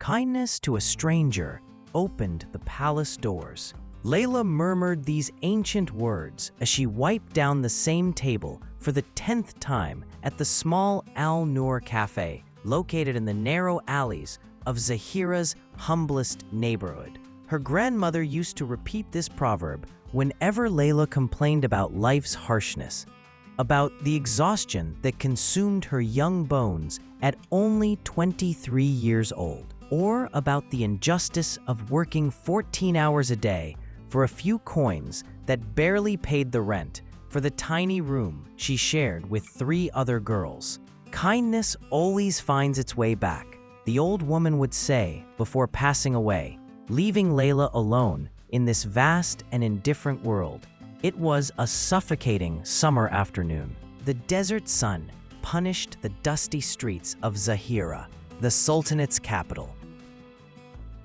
Kindness to a stranger opened the palace doors. Layla murmured these ancient words as she wiped down the same table for the 10th time at the small Al-Noor café located in the narrow alleys of Zahira's humblest neighborhood. Her grandmother used to repeat this proverb whenever Layla complained about life's harshness, about the exhaustion that consumed her young bones at only 23 years old, or about the injustice of working 14 hours a day for a few coins that barely paid the rent for the tiny room she shared with 3 other girls. Kindness always finds its way back, the old woman would say before passing away, leaving Layla alone in this vast and indifferent world. It was a suffocating summer afternoon. The desert sun punished the dusty streets of Zahira, the Sultanate's capital,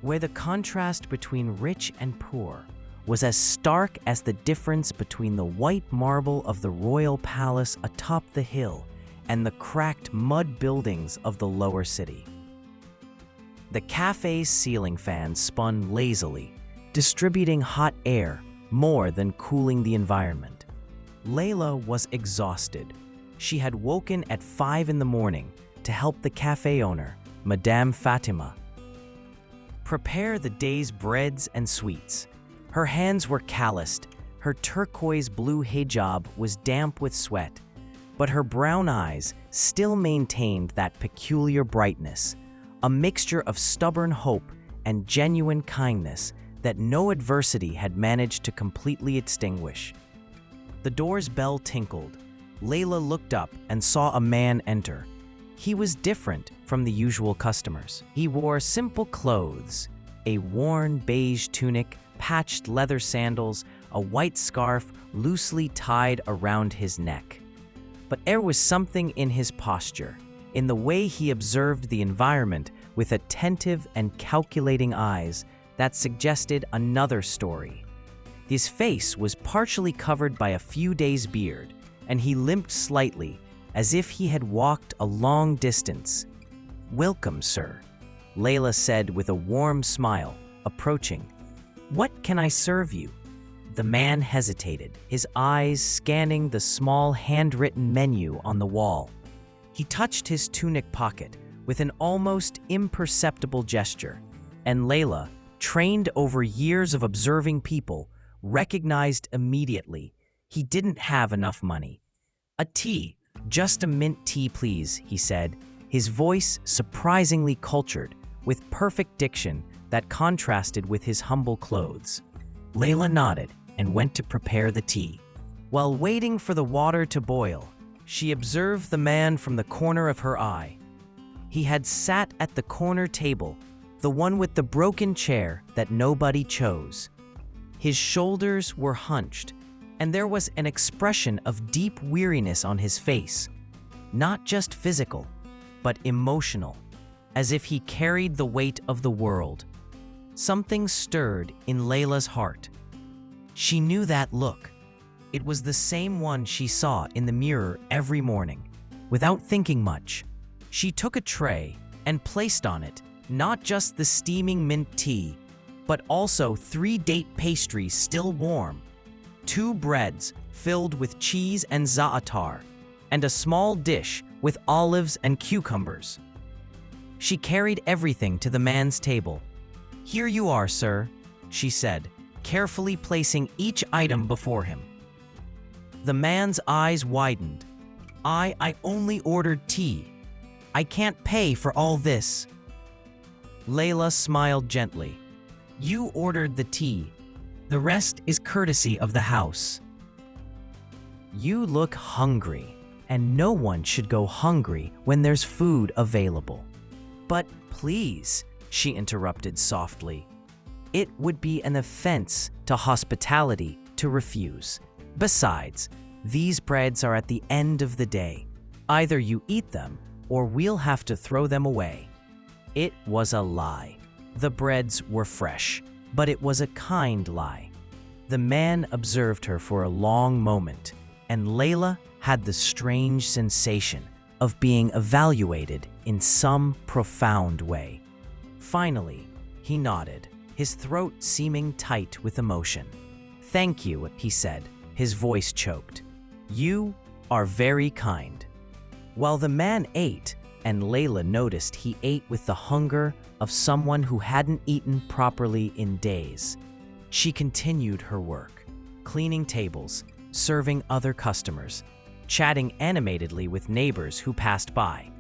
where the contrast between rich and poor was as stark as the difference between the white marble of the royal palace atop the hill and the cracked mud buildings of the lower city. The cafe's ceiling fans spun lazily, distributing hot air more than cooling the environment. Layla was exhausted. She had woken at 5 in the morning to help the cafe owner, Madame Fatima, prepare the day's breads and sweets. Her hands were calloused, her turquoise blue hijab was damp with sweat, but her brown eyes still maintained that peculiar brightness, a mixture of stubborn hope and genuine kindness that no adversity had managed to completely extinguish. The door's bell tinkled. Layla looked up and saw a man enter. He was different from the usual customers. He wore simple clothes, a worn beige tunic, patched leather sandals, a white scarf loosely tied around his neck. But there was something in his posture, in the way he observed the environment with attentive and calculating eyes, that suggested another story. His face was partially covered by a few days' beard, and he limped slightly, as if he had walked a long distance. "Welcome, sir," Layla said with a warm smile, approaching. "What can I serve you?" The man hesitated, his eyes scanning the small handwritten menu on the wall. He touched his tunic pocket with an almost imperceptible gesture, and Layla, trained over years of observing people, recognized immediately he didn't have enough money. "A tea, just a mint tea, please," he said, his voice surprisingly cultured, with perfect diction that contrasted with his humble clothes. Layla nodded and went to prepare the tea. While waiting for the water to boil, she observed the man from the corner of her eye. He had sat at the corner table, the one with the broken chair that nobody chose. His shoulders were hunched, and there was an expression of deep weariness on his face, not just physical, but emotional, as if he carried the weight of the world. Something stirred in Layla's heart. She knew that look. It was the same one she saw in the mirror every morning. Without thinking much, she took a tray and placed on it not just the steaming mint tea, but also 3 date pastries still warm, 2 breads filled with cheese and za'atar, and a small dish with olives and cucumbers. She carried everything to the man's table. "Here you are, sir," she said, carefully placing each item before him. The man's eyes widened. I only ordered tea. I can't pay for all this." Layla smiled gently. "You ordered the tea. The rest is courtesy of the house." "You look hungry, and no one should go hungry when there's food available." "But please," she interrupted softly, "it would be an offense to hospitality to refuse. Besides, these breads are at the end of the day. Either you eat them, or we'll have to throw them away." It was a lie. The breads were fresh, but it was a kind lie. The man observed her for a long moment, and Layla had the strange sensation of being evaluated in some profound way. Finally, he nodded, his throat seeming tight with emotion. "Thank you," he said, his voice choked. "You are very kind." While the man ate, and Layla noticed he ate with the hunger of someone who hadn't eaten properly in days, she continued her work, cleaning tables, serving other customers, chatting animatedly with neighbors who passed by.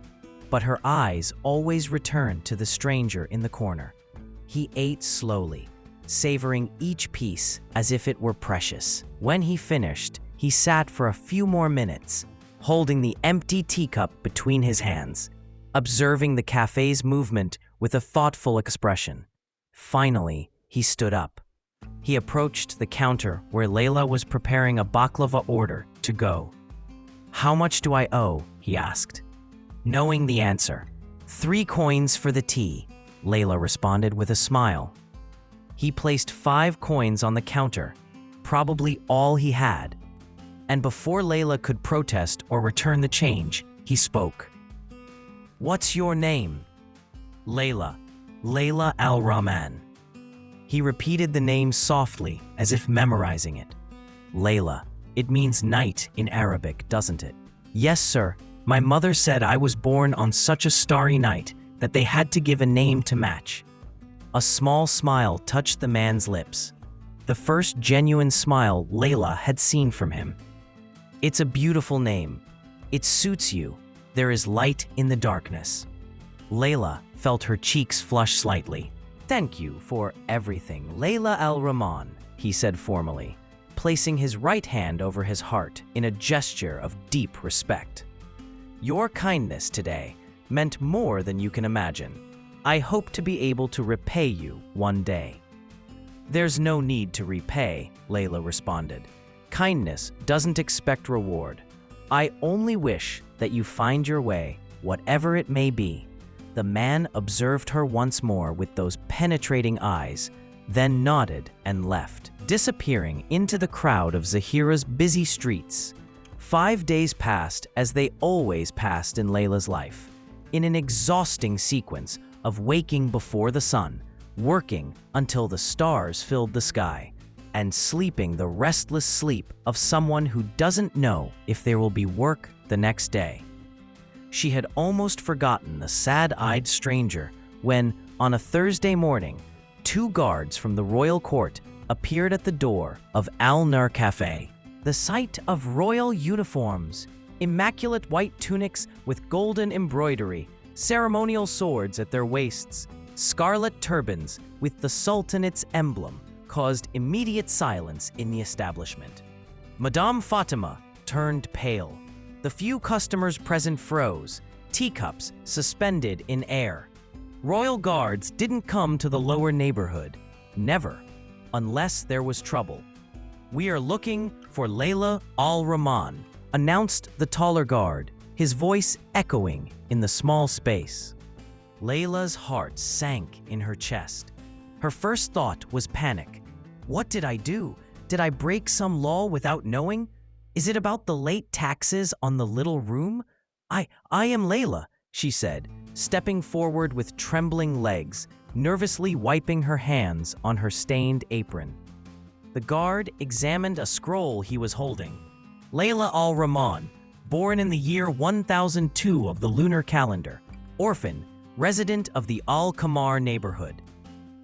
But her eyes always returned to the stranger in the corner. He ate slowly, savoring each piece as if it were precious. When he finished, he sat for a few more minutes, holding the empty teacup between his hands, observing the cafe's movement with a thoughtful expression. Finally, he stood up. He approached the counter where Layla was preparing a baklava order to go. "How much do I owe?" he asked. Knowing the answer, 3 coins for the tea, Layla responded with a smile. He placed 5 coins on the counter, probably all he had. And before Layla could protest or return the change, he spoke. "What's your name?" "Layla. Layla al-Rahman." He repeated the name softly, as if memorizing it. "Layla. It means night in Arabic, doesn't it?" "Yes, sir. My mother said I was born on such a starry night that they had to give a name to match." A small smile touched the man's lips, the first genuine smile Layla had seen from him. "It's a beautiful name. It suits you. There is light in the darkness." Layla felt her cheeks flush slightly. "Thank you for everything, Layla al-Rahman," he said formally, placing his right hand over his heart in a gesture of deep respect. "Your kindness today meant more than you can imagine. I hope to be able to repay you one day." "There's no need to repay," Layla responded. "Kindness doesn't expect reward. I only wish that you find your way, whatever it may be." The man observed her once more with those penetrating eyes, then nodded and left, disappearing into the crowd of Zahira's busy streets. 5 days passed as they always passed in Layla's life, in an exhausting sequence of waking before the sun, working until the stars filled the sky, and sleeping the restless sleep of someone who doesn't know if there will be work the next day. She had almost forgotten the sad-eyed stranger when, on a Thursday morning, 2 guards from the royal court appeared at the door of Al-Nur Café. The sight of royal uniforms, immaculate white tunics with golden embroidery, ceremonial swords at their waists, scarlet turbans with the Sultan's emblem, caused immediate silence in the establishment. Madame Fatima turned pale. The few customers present froze, teacups suspended in air. Royal guards didn't come to the lower neighborhood. Never. Unless there was trouble. "We are looking for Layla al-Rahman," announced the taller guard, his voice echoing in the small space. Layla's heart sank in her chest. Her first thought was panic. What did I do? Did I break some law without knowing? Is it about the late taxes on the little room? I am Layla, she said, stepping forward with trembling legs, nervously wiping her hands on her stained apron. The guard examined a scroll he was holding. Layla al-Rahman, born in the year 1002 of the lunar calendar, orphan, resident of the Al-Qamar neighborhood.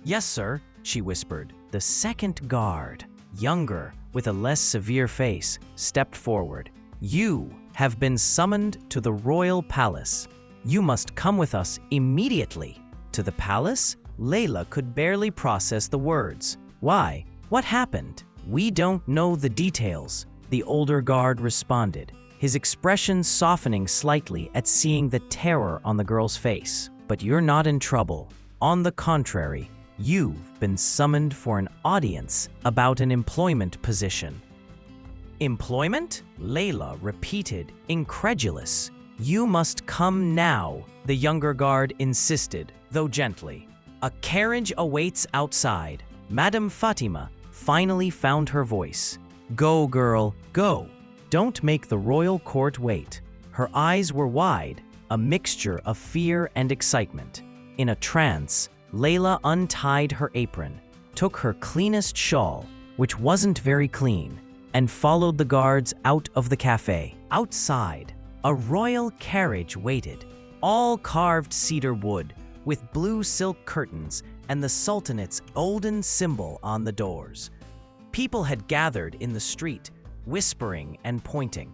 Yes, sir, she whispered. The second guard, younger, with a less severe face, stepped forward. You have been summoned to the royal palace. You must come with us immediately. To the palace? Layla could barely process the words. Why? What happened? We don't know the details, the older guard responded, his expression softening slightly at seeing the terror on the girl's face. But you're not in trouble. On the contrary, you've been summoned for an audience about an employment position. Employment? Layla repeated, incredulous. You must come now, the younger guard insisted, though gently. A carriage awaits outside. Madame Fatima finally found her voice. Go, girl, go. Don't make the royal court wait. Her eyes were wide, a mixture of fear and excitement. In a trance, Layla untied her apron, took her cleanest shawl, which wasn't very clean, and followed the guards out of the café. Outside, a royal carriage waited, all carved cedar wood, with blue silk curtains and the Sultanate's golden symbol on the doors. People had gathered in the street, whispering and pointing.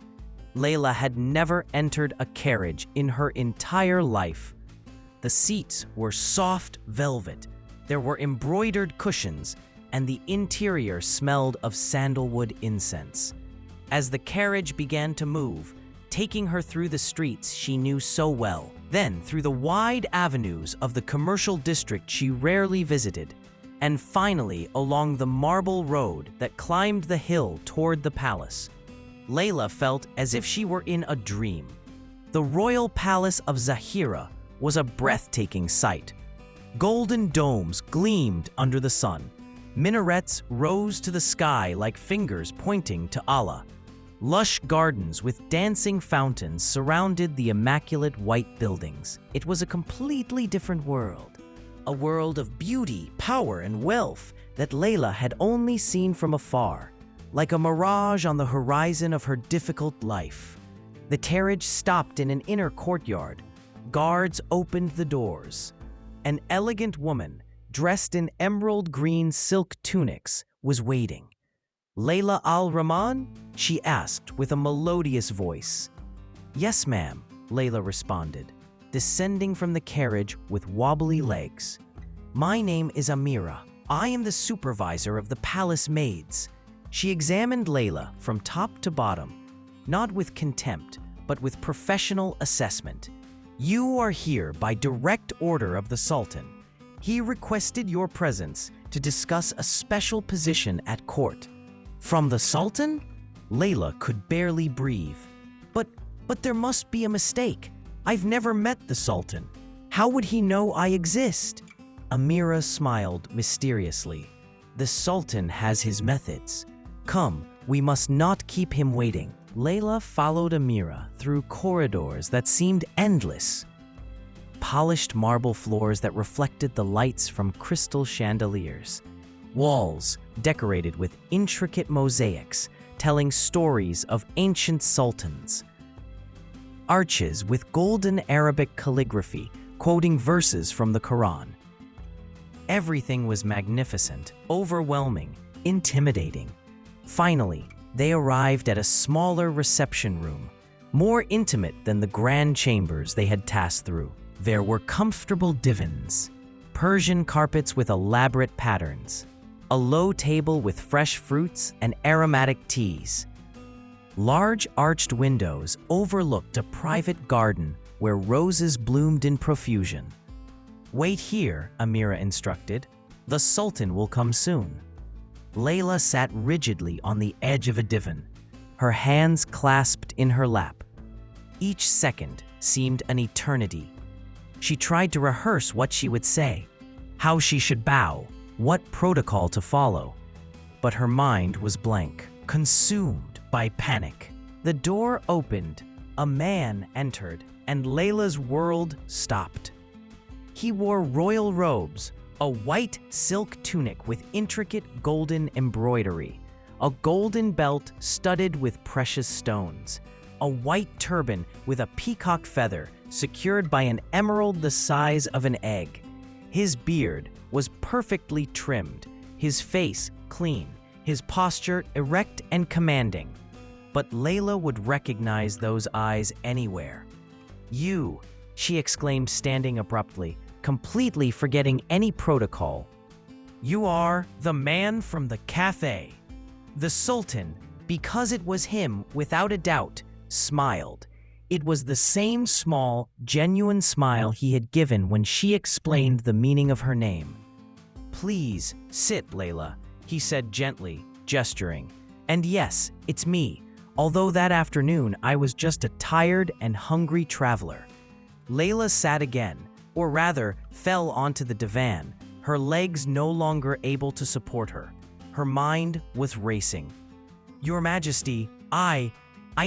Layla had never entered a carriage in her entire life. The seats were soft velvet, there were embroidered cushions, and the interior smelled of sandalwood incense. As the carriage began to move, taking her through the streets she knew so well, then through the wide avenues of the commercial district she rarely visited, and finally along the marble road that climbed the hill toward the palace, Layla felt as if she were in a dream. The royal palace of Zahira was a breathtaking sight. Golden domes gleamed under the sun. Minarets rose to the sky like fingers pointing to Allah. Lush gardens with dancing fountains surrounded the immaculate white buildings. It was a completely different world. A world of beauty, power, and wealth that Layla had only seen from afar, like a mirage on the horizon of her difficult life. The carriage stopped in an inner courtyard. Guards opened the doors. An elegant woman, dressed in emerald green silk tunics, was waiting. "Layla al-Rahman?" she asked with a melodious voice. "Yes, ma'am," Layla responded, descending from the carriage with wobbly legs. "My name is Amira. I am the supervisor of the palace maids." She examined Layla from top to bottom, not with contempt, but with professional assessment. "You are here by direct order of the Sultan. He requested your presence to discuss a special position at court." "From the Sultan?" Layla could barely breathe. But there must be a mistake. I've never met the Sultan. How would he know I exist?" Amira smiled mysteriously. "The Sultan has his methods. Come, we must not keep him waiting." Layla followed Amira through corridors that seemed endless. Polished marble floors that reflected the lights from crystal chandeliers. Walls decorated with intricate mosaics telling stories of ancient sultans. Arches with golden Arabic calligraphy quoting verses from the Quran. Everything was magnificent, overwhelming, intimidating. Finally, they arrived at a smaller reception room, more intimate than the grand chambers they had passed through. There were comfortable divans, Persian carpets with elaborate patterns, a low table with fresh fruits and aromatic teas. Large arched windows overlooked a private garden where roses bloomed in profusion. "Wait here," Amira instructed. "The Sultan will come soon." Layla sat rigidly on the edge of a divan, her hands clasped in her lap. Each second seemed an eternity. She tried to rehearse what she would say, how she should bow, what protocol to follow. But her mind was blank, consumed by panic. The door opened, a man entered, and Layla's world stopped. He wore royal robes, a white silk tunic with intricate golden embroidery, a golden belt studded with precious stones, a white turban with a peacock feather secured by an emerald the size of an egg. His beard was perfectly trimmed, his face clean, his posture erect and commanding. But Layla would recognize those eyes anywhere. "You," she exclaimed, standing abruptly, completely forgetting any protocol. "You are the man from the café." The Sultan, because it was him without a doubt, smiled. It was the same small, genuine smile he had given when she explained the meaning of her name. "Please, sit, Layla," he said gently, gesturing. "And yes, it's me, although that afternoon I was just a tired and hungry traveler." Layla sat again, or rather, fell onto the divan, her legs no longer able to support her. Her mind was racing. "Your Majesty, I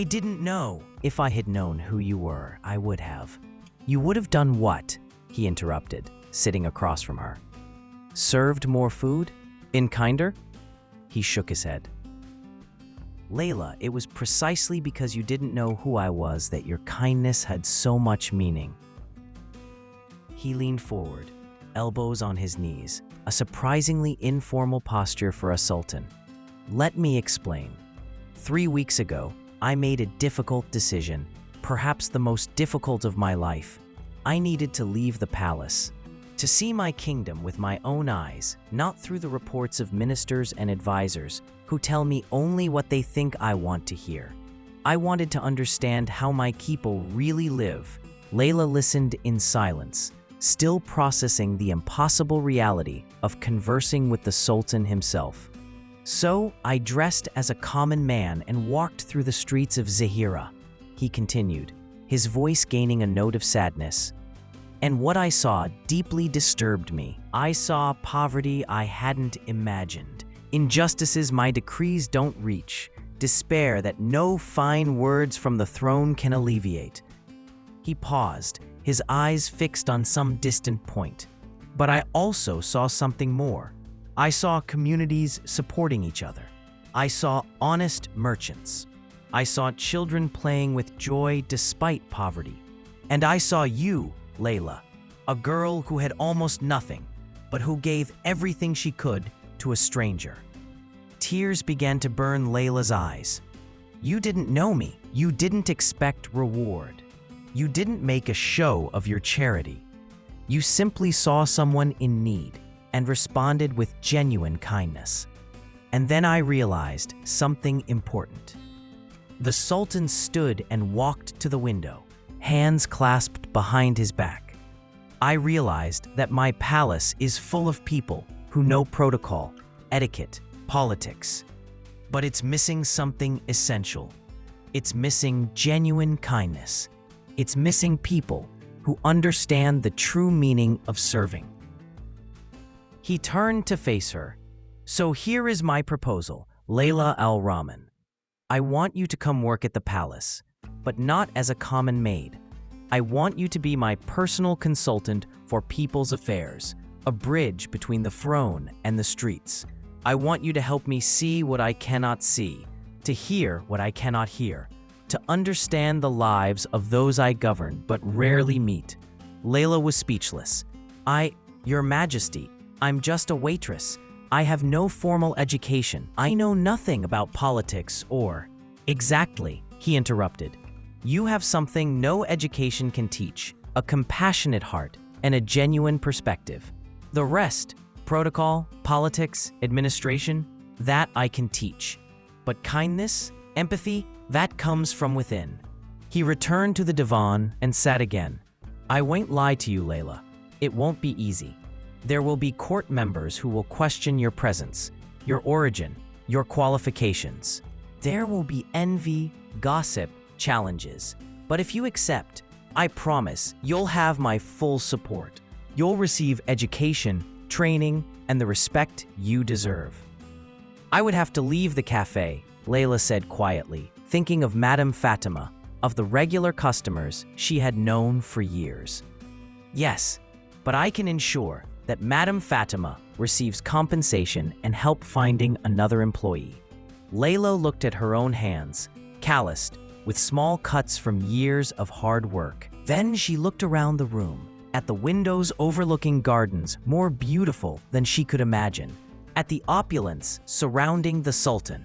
didn't know." "If I had known who you were, I would have." "You would have done what?" he interrupted. sitting across from her. Served more food? In kinder? He shook his head. Layla, it was precisely because you didn't know who I was that your kindness had so much meaning. He leaned forward, elbows on his knees, a surprisingly informal posture for a sultan. Let me explain. 3 weeks ago, I made a difficult decision, perhaps the most difficult of my life. I needed to leave the palace, to see my kingdom with my own eyes, not through the reports of ministers and advisors who tell me only what they think I want to hear. I wanted to understand how my people really live. Layla listened in silence, still processing the impossible reality of conversing with the Sultan himself. So I dressed as a common man and walked through the streets of Zahira. He continued, his voice gaining a note of sadness. And what I saw deeply disturbed me. I saw poverty I hadn't imagined, injustices my decrees don't reach, despair that no fine words from the throne can alleviate. He paused, his eyes fixed on some distant point. But I also saw something more. I saw communities supporting each other. I saw honest merchants. I saw children playing with joy despite poverty. And I saw you, Layla, a girl who had almost nothing, but who gave everything she could to a stranger. Tears began to burn Layla's eyes. You didn't know me. You didn't expect reward. You didn't make a show of your charity. You simply saw someone in need and responded with genuine kindness. And then I realized something important. The Sultan stood and walked to the window, hands clasped behind his back. I realized that my palace is full of people who know protocol, etiquette, politics. But it's missing something essential. It's missing genuine kindness. It's missing people who understand the true meaning of serving. He turned to face her. So here is my proposal, Layla al-Rahman. I want you to come work at the palace, but not as a common maid. I want you to be my personal consultant for people's affairs, a bridge between the throne and the streets. I want you to help me see what I cannot see, to hear what I cannot hear, to understand the lives of those I govern but rarely meet. Layla was speechless. Your Majesty, I'm just a waitress. I have no formal education. I know nothing about politics or— Exactly, he interrupted. You have something no education can teach, a compassionate heart and a genuine perspective. The rest, protocol, politics, administration, that I can teach. But kindness, empathy, that comes from within. He returned to the divan and sat again. I won't lie to you, Layla. It won't be easy. There will be court members who will question your presence, your origin, your qualifications. There will be envy, gossip, challenges. But if you accept, I promise you'll have my full support. You'll receive education, training, and the respect you deserve. I would have to leave the cafe, Layla said quietly, thinking of Madame Fatima, of the regular customers she had known for years. Yes, but I can ensure that Madame Fatima receives compensation and help finding another employee. Layla looked at her own hands, calloused, with small cuts from years of hard work. Then she looked around the room, at the windows overlooking gardens more beautiful than she could imagine, at the opulence surrounding the Sultan.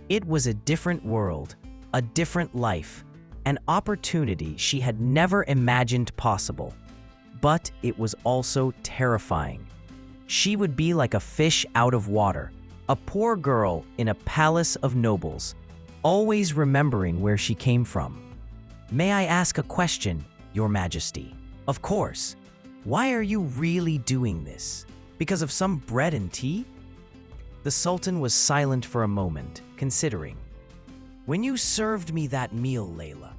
It was a different world, a different life, an opportunity she had never imagined possible. But it was also terrifying. She would be like a fish out of water, a poor girl in a palace of nobles, always remembering where she came from. May I ask a question, Your Majesty? Of course. Why are you really doing this? Because of some bread and tea? The Sultan was silent for a moment, considering. When you served me that meal, Layla,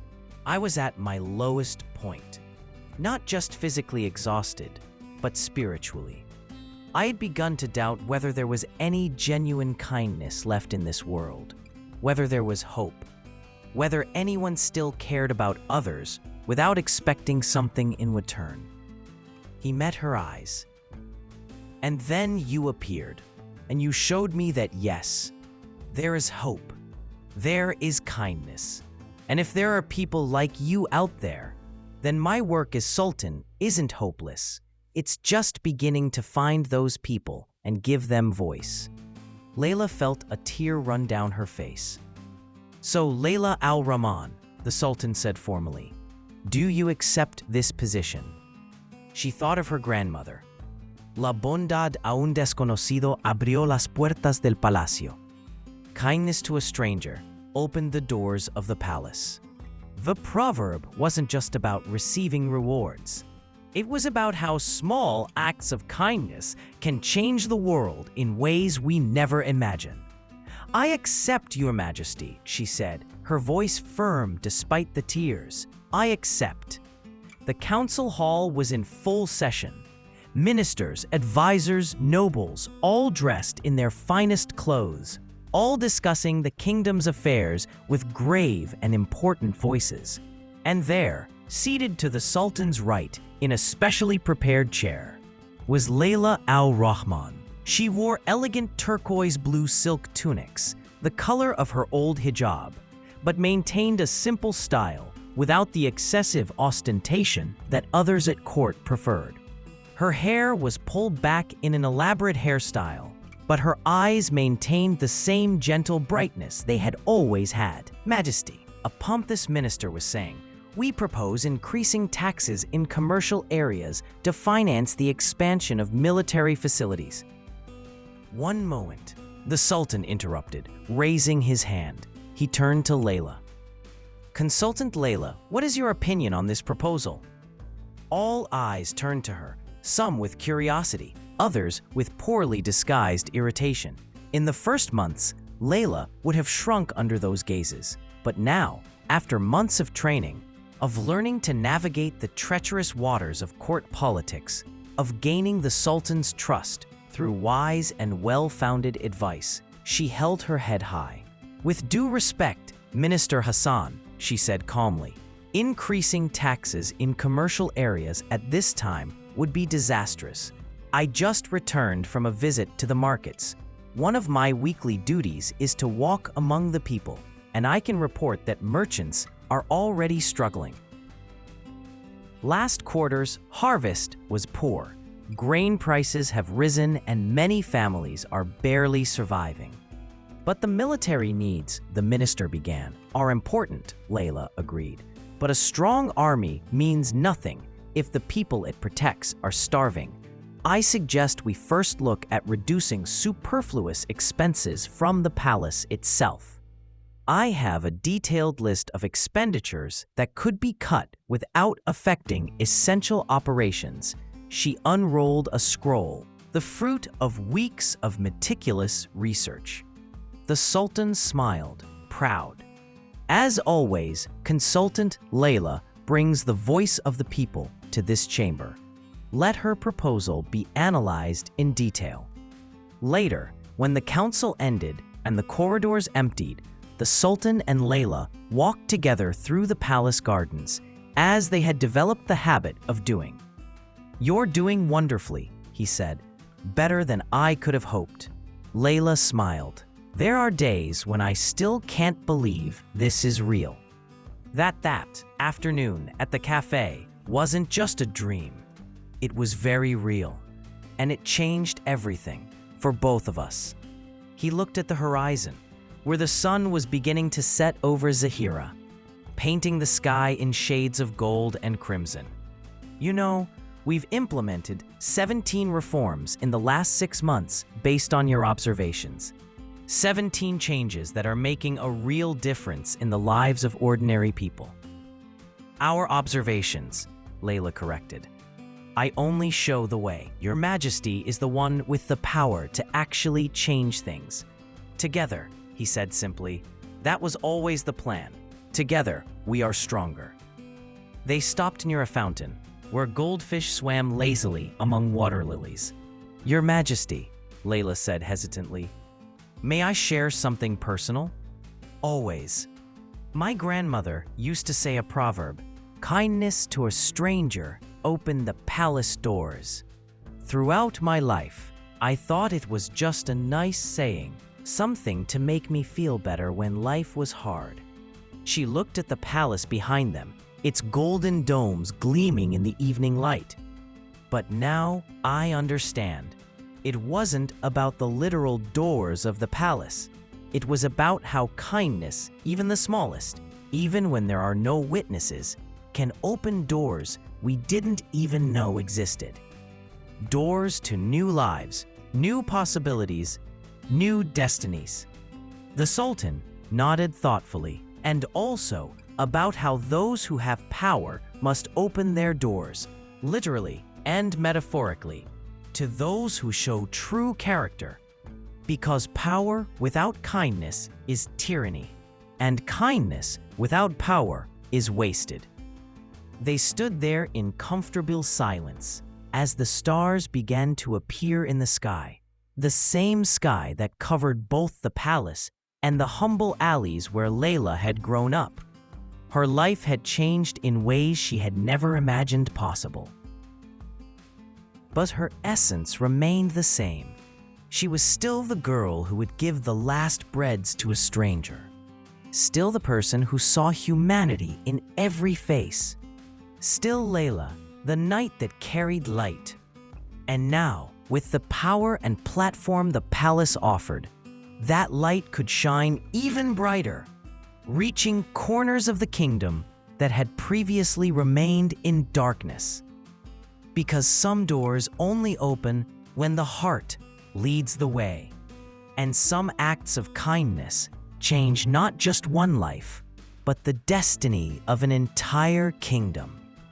I was at my lowest point. Not just physically exhausted, but spiritually. I had begun to doubt whether there was any genuine kindness left in this world, whether there was hope, whether anyone still cared about others without expecting something in return. He met her eyes. "And then you appeared, and you showed me that yes, there is hope. There is kindness. And if there are people like you out there, then my work as Sultan isn't hopeless. It's just beginning to find those people and give them voice." Layla felt a tear run down her face. "So, Layla al-Rahman," the Sultan said formally, "do you accept this position?" She thought of her grandmother. "La bondad a un desconocido abrió las puertas del palacio." Kindness to a stranger opened the doors of the palace. The proverb wasn't just about receiving rewards. It was about how small acts of kindness can change the world in ways we never imagine. "I accept, Your Majesty," she said, her voice firm despite the tears. "I accept." The council hall was in full session. Ministers, advisors, nobles, all dressed in their finest clothes, all discussing the kingdom's affairs with grave and important voices. And there, seated to the Sultan's right, in a specially prepared chair, was Layla al-Rahman. She wore elegant turquoise blue silk tunics, the color of her old hijab, but maintained a simple style without the excessive ostentation that others at court preferred. Her hair was pulled back in an elaborate hairstyle, but her eyes maintained the same gentle brightness they had always had. "Majesty," a pompous minister was saying, "we propose increasing taxes in commercial areas to finance the expansion of military facilities." "One moment," the Sultan interrupted, raising his hand. He turned to Layla. "Consultant Layla, what is your opinion on this proposal?" All eyes turned to her, some with curiosity, others with poorly disguised irritation. In the first months, Layla would have shrunk under those gazes, but now, after months of training, of learning to navigate the treacherous waters of court politics, of gaining the Sultan's trust through wise and well-founded advice, she held her head high. "With due respect, Minister Hassan," she said calmly, "increasing taxes in commercial areas at this time would be disastrous. I just returned from a visit to the markets. One of my weekly duties is to walk among the people, and I can report that merchants are already struggling. Last quarter's harvest was poor. Grain prices have risen and many families are barely surviving. But the military needs," the minister began, "are important," Layla agreed. "But a strong army means nothing if the people it protects are starving. I suggest we first look at reducing superfluous expenses from the palace itself. I have a detailed list of expenditures that could be cut without affecting essential operations." She unrolled a scroll, the fruit of weeks of meticulous research. The Sultan smiled, proud. "As always, Consultant Layla brings the voice of the people to this chamber. Let her proposal be analyzed in detail." Later, when the council ended and the corridors emptied, the Sultan and Layla walked together through the palace gardens, as they had developed the habit of doing. "You're doing wonderfully," he said. "Better than I could have hoped." Layla smiled. "There are days when I still can't believe this is real." That afternoon at the café wasn't just a dream. It was very real, and it changed everything for both of us. He looked at the horizon, where the sun was beginning to set over Zahira, painting the sky in shades of gold and crimson. "You know, we've implemented 17 reforms in the last 6 months based on your observations. 17 changes that are making a real difference in the lives of ordinary people." "Our observations," Layla corrected. "I only show the way. Your Majesty is the one with the power to actually change things." "Together," he said simply. "That was always the plan. Together, we are stronger." They stopped near a fountain, where goldfish swam lazily among water lilies. "Your Majesty," Layla said hesitantly, "may I share something personal?" "Always. My grandmother used to say a proverb, 'Kindness to a stranger open the palace doors. Throughout my life, I thought it was just a nice saying, something to make me feel better when life was hard. She looked at the palace behind them, its golden domes gleaming in the evening light. But now I understand. It wasn't about the literal doors of the palace. It was about how kindness, even the smallest, even when there are no witnesses, can open doors we didn't even know existed. Doors to new lives, new possibilities, new destinies. The Sultan nodded thoughtfully, and also about how those who have power must open their doors, literally and metaphorically, to those who show true character. Because power without kindness is tyranny, and kindness without power is wasted. They stood there in comfortable silence as the stars began to appear in the sky, the same sky that covered both the palace and the humble alleys where Layla had grown up. Her life had changed in ways she had never imagined possible. But her essence remained the same. She was still the girl who would give the last breads to a stranger. Still the person who saw humanity in every face. Still Layla, the knight that carried light. And now, with the power and platform the palace offered, that light could shine even brighter, reaching corners of the kingdom that had previously remained in darkness. Because some doors only open when the heart leads the way, and some acts of kindness change not just one life, but the destiny of an entire kingdom.